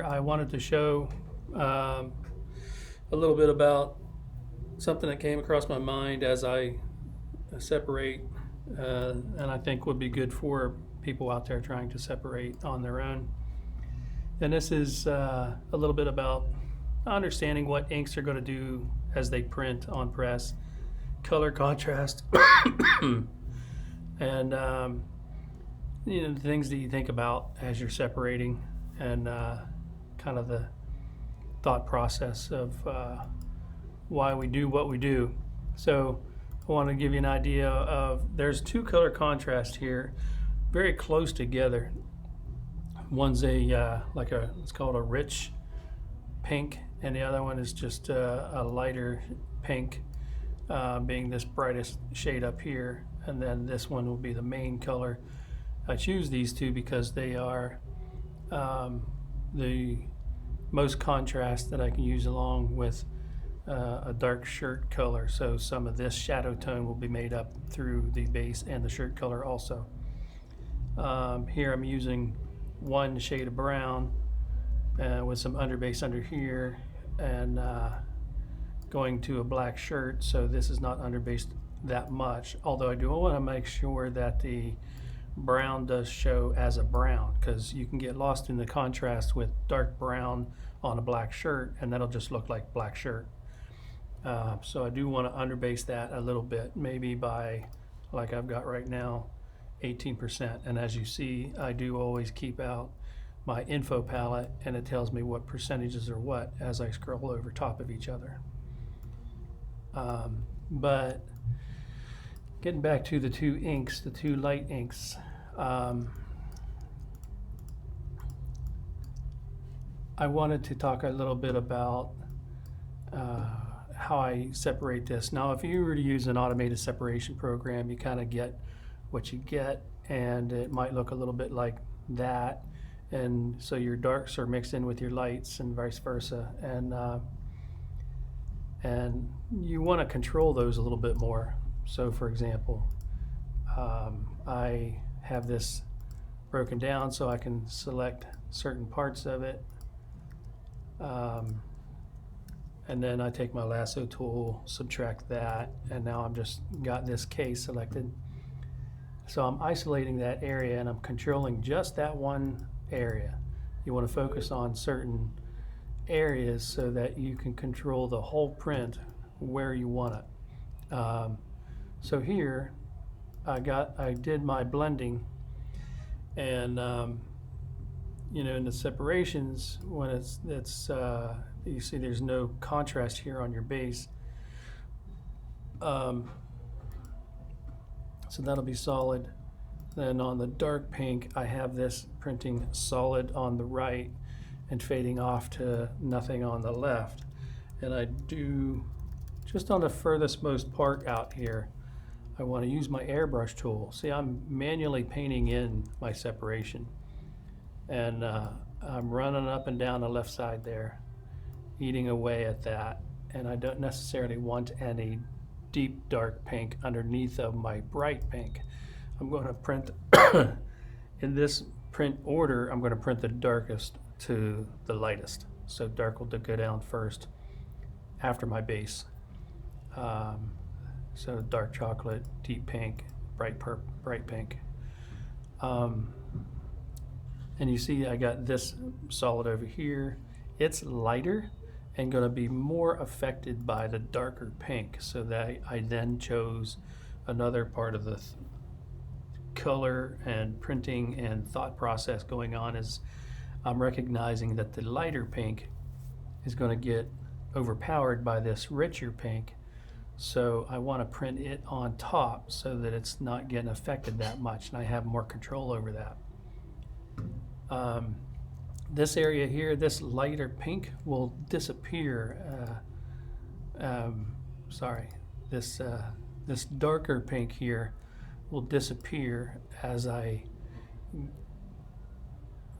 here, I wanted to show a little bit about something that came across my mind as I separate, and I think would be good for people out there trying to separate on their own. And this is a little bit about understanding what inks are going to do as they print on press, color contrast, and the things that you think about as you're separating, and kind of the thought process of why we do what we do. So I want to give you an idea of, there's two color contrasts here, very close together. One's a let's call it a rich pink, and the other one is just a lighter pink, being this brightest shade up here, and then this one will be the main color. I choose these two because they are the most contrast that I can use along with a dark shirt color. So some of this shadow tone will be made up through the base and the shirt color also. Here I'm using one shade of brown with some underbase under here, and going to a black shirt, so this is not underbased that much, although I do want to make sure that the brown does show as a brown, because you can get lost in the contrast with dark brown on a black shirt and that'll just look like black shirt. So I do want to underbase that a little bit, maybe by, like I've got right now, 18%. And as you see, I do always keep out my info palette, and it tells me what percentages are what as I scroll over top of each other. But getting back to the two inks, the two light inks, I wanted to talk a little bit about how I separate this. Now, if you were to use an automated separation program, you kind of get what you get, and it might look a little bit like that, and so your darks are mixed in with your lights and vice versa, and you want to control those a little bit more. So for example, I have this broken down so I can select certain parts of it, and then I take my lasso tool, subtract that, and now I'm just got this case selected. So I'm isolating that area and I'm controlling just that one area. You want to focus on certain areas so that you can control the whole print where you want it. So here I did my blending, and in the separations, when it's you see there's no contrast here on your base, so that'll be solid. Then on the dark pink, I have this printing solid on the right and fading off to nothing on the left. And I do, just on the furthest most part out here, I want to use my airbrush tool. See, I'm manually painting in my separation, and I'm running up and down the left side there, eating away at that, and I don't necessarily want any deep dark pink underneath of my bright pink. I'm going to print in this print order. I'm going to print the darkest to the lightest, so dark will go down first after my base. So dark chocolate, deep pink, bright pink. And you see I got this solid over here. It's lighter and going to be more affected by the darker pink, so that I then chose another part of the color and printing and thought process going on is I'm recognizing that the lighter pink is going to get overpowered by this richer pink, so I want to print it on top so that it's not getting affected that much, and I have more control over that. This area here, this lighter pink will disappear. This darker pink here will disappear as I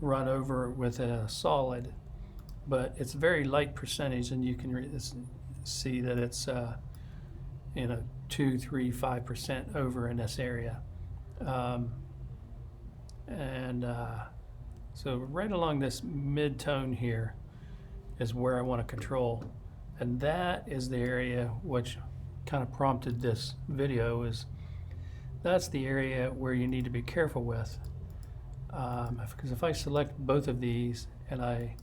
run over with a solid, but it's very light percentage, and you can see that it's 2, 3, 5% over in this area, So right along this mid-tone here is where I want to control. And that is the area which kind of prompted this video, is that's the area where you need to be careful with. Because if I select both of these and I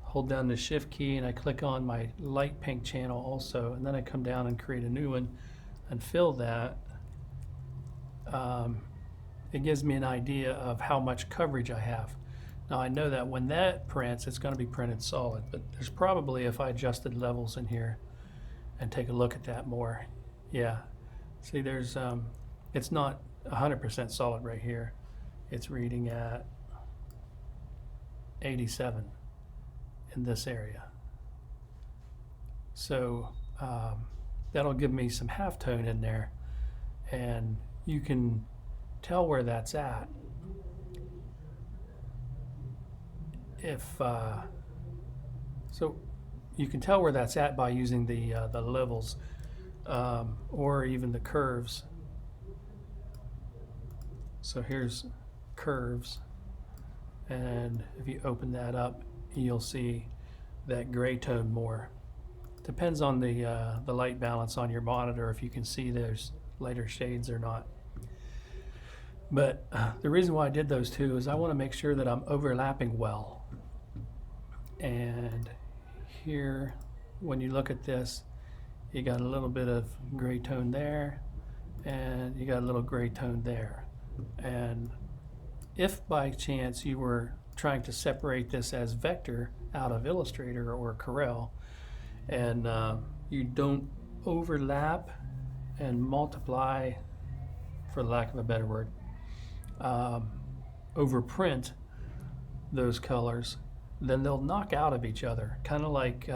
hold down the shift key and I click on my light pink channel also, and then I come down and create a new one and fill that, it gives me an idea of how much coverage I have. Now I know that when that prints, it's going to be printed solid, but there's probably, if I adjusted levels in here and take a look at that more, yeah, see there's, it's not 100% solid right here. It's reading at 87 in this area. So that'll give me some halftone in there, and you can tell where that's at. So you can tell where that's at by using the levels or even the curves. So here's curves, and if you open that up, you'll see that gray tone more. Depends on the light balance on your monitor, if you can see those lighter shades or not. But the reason why I did those two is I want to make sure that I'm overlapping well. And here, when you look at this, you got a little bit of gray tone there, and you got a little gray tone there. And if by chance you were trying to separate this as vector out of Illustrator or Corel, and you don't overlap and multiply, for lack of a better word, overprint those colors, then they'll knock out of each other, kind of like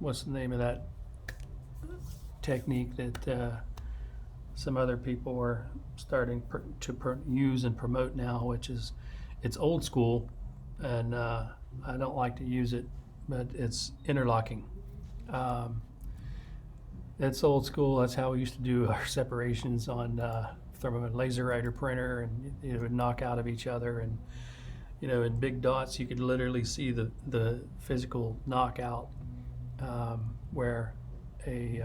what's the name of that technique that some other people are starting to use and promote now, which is, it's old school, and I don't like to use it, but it's interlocking. It's old school. That's how we used to do our separations on from a laser writer printer, and it would knock out of each other, and in big dots you could literally see the physical knockout, where a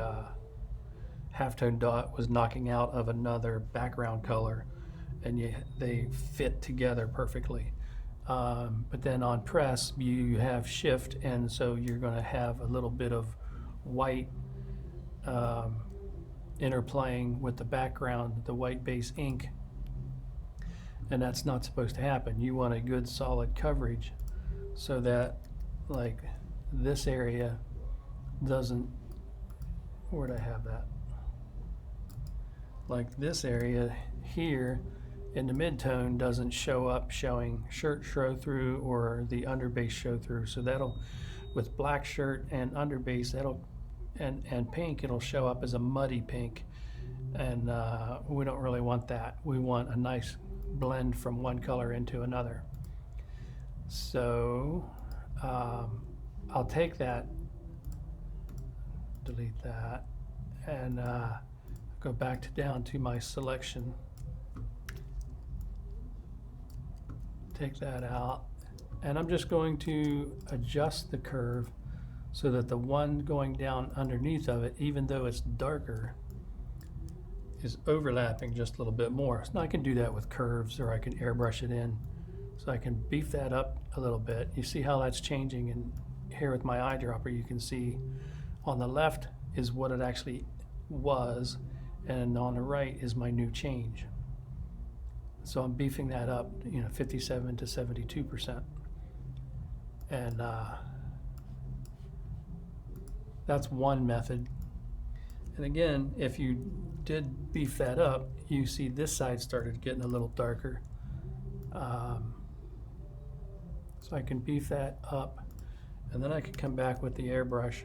halftone dot was knocking out of another background color, and they fit together perfectly. But then on press you have shift, and so you're going to have a little bit of white interplaying with the background, the white base ink, and that's not supposed to happen. You want a good solid coverage so that, like, this area doesn't, where'd I have that? Like this area here in the mid-tone doesn't show up showing shirt show through or the underbase show through. So that'll, with black shirt and underbase, that'll and pink, it'll show up as a muddy pink, and we don't really want that. We want a nice blend from one color into another. So I'll take that, delete that, and go back down to my selection, take that out, and I'm just going to adjust the curve so that the one going down underneath of it, even though it's darker, is overlapping just a little bit more. So I can do that with curves, or I can airbrush it in. So I can beef that up a little bit. You see how that's changing, and here with my eyedropper you can see on the left is what it actually was, and on the right is my new change. So I'm beefing that up, 57 to 72%. And that's one method. And again, if you did beef that up, you see this side started getting a little darker. So I can beef that up, and then I can come back with the airbrush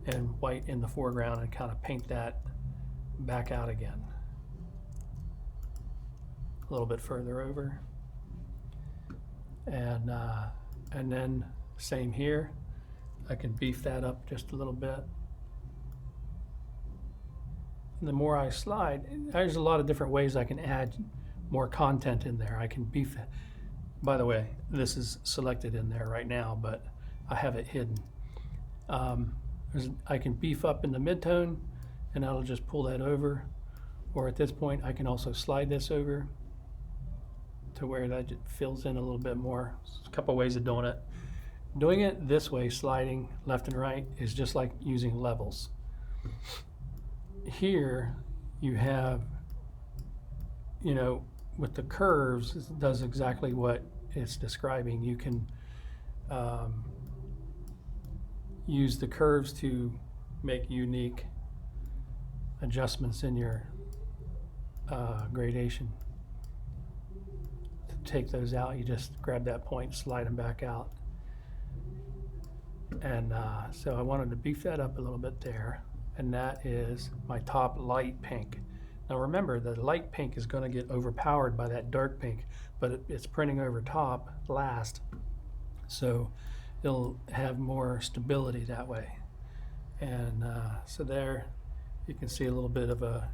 and white in the foreground and kind of paint that back out again. A little bit further over. And then same here. I can beef that up just a little bit. the more I slide, there's a lot of different ways I can add more content in there. I can beef, by the way, this is selected in there right now, but I have it hidden. I can beef up in the midtone, and that'll just pull that over. Or at this point, I can also slide this over to where that fills in a little bit more. There's a couple ways of doing it. Doing it this way, sliding left and right, is just like using levels. Here you have, you know, with the curves, it does exactly what it's describing. You can use the curves to make unique adjustments in your gradation. To take those out, you just grab that point, slide them back out. And so I wanted to beef that up a little bit there, and that is my top light pink. Now remember, the light pink is going to get overpowered by that dark pink, but it's printing over top last, so it'll have more stability that way. And so there you can see a little bit of a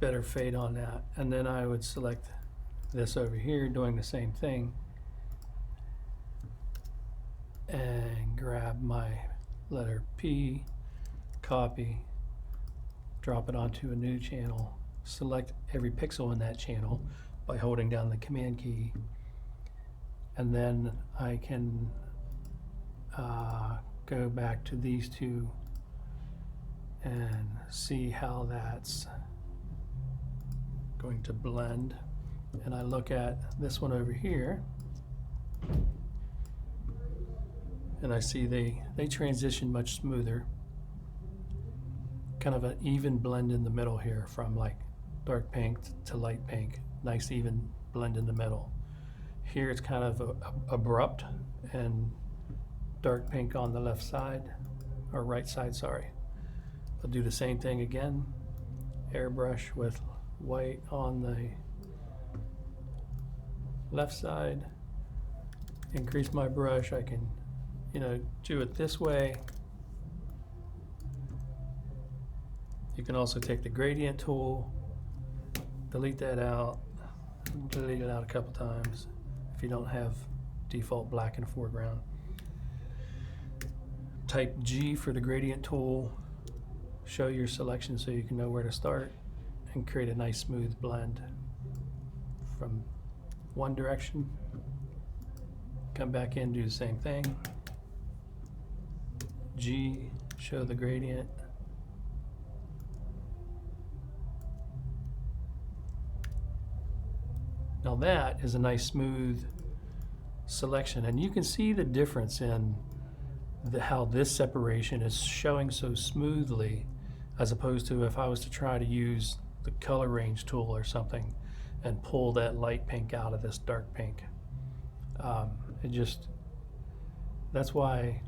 better fade on that. And then I would select this over here, doing the same thing, and grab my letter P, copy, drop it onto a new channel, select every pixel in that channel by holding down the command key, and then I can go back to these two and see how that's going to blend. And I look at this one over here, and I see they transition much smoother. Kind of an even blend in the middle here, from like dark pink to light pink. Nice even blend in the middle. Here it's kind of abrupt and dark pink on the left side, or right side, sorry. I'll do the same thing again. Airbrush with white on the left side. Increase my brush. I can, you know, do it this way. You can also take the gradient tool, delete that out, delete it out a couple times if you don't have default black in the foreground. Type G for the gradient tool, show your selection so you can know where to start, and create a nice smooth blend from one direction. Come back in, do the same thing. G, show the gradient. Now that is a nice smooth selection, and you can see the difference in how this separation is showing so smoothly, as opposed to if I was to try to use the color range tool or something and pull that light pink out of this dark pink. That's why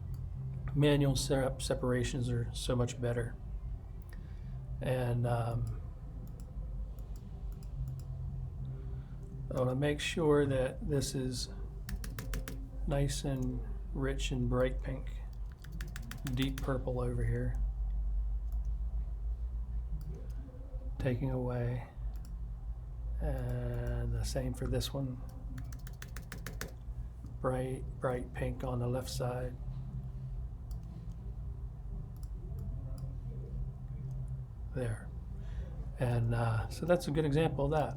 manual separations are so much better. And I want to make sure that this is nice and rich and bright pink, deep purple over here. Taking away, and the same for this one. Bright pink on the left side. There. And so that's a good example of that.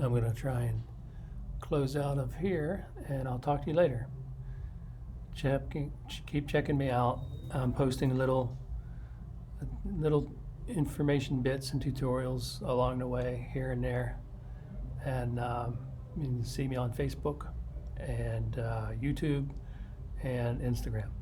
I'm going to try and close out of here, and I'll talk to you later. Keep checking me out. I'm posting little information bits and tutorials along the way here and there. And you can see me on Facebook and YouTube and Instagram.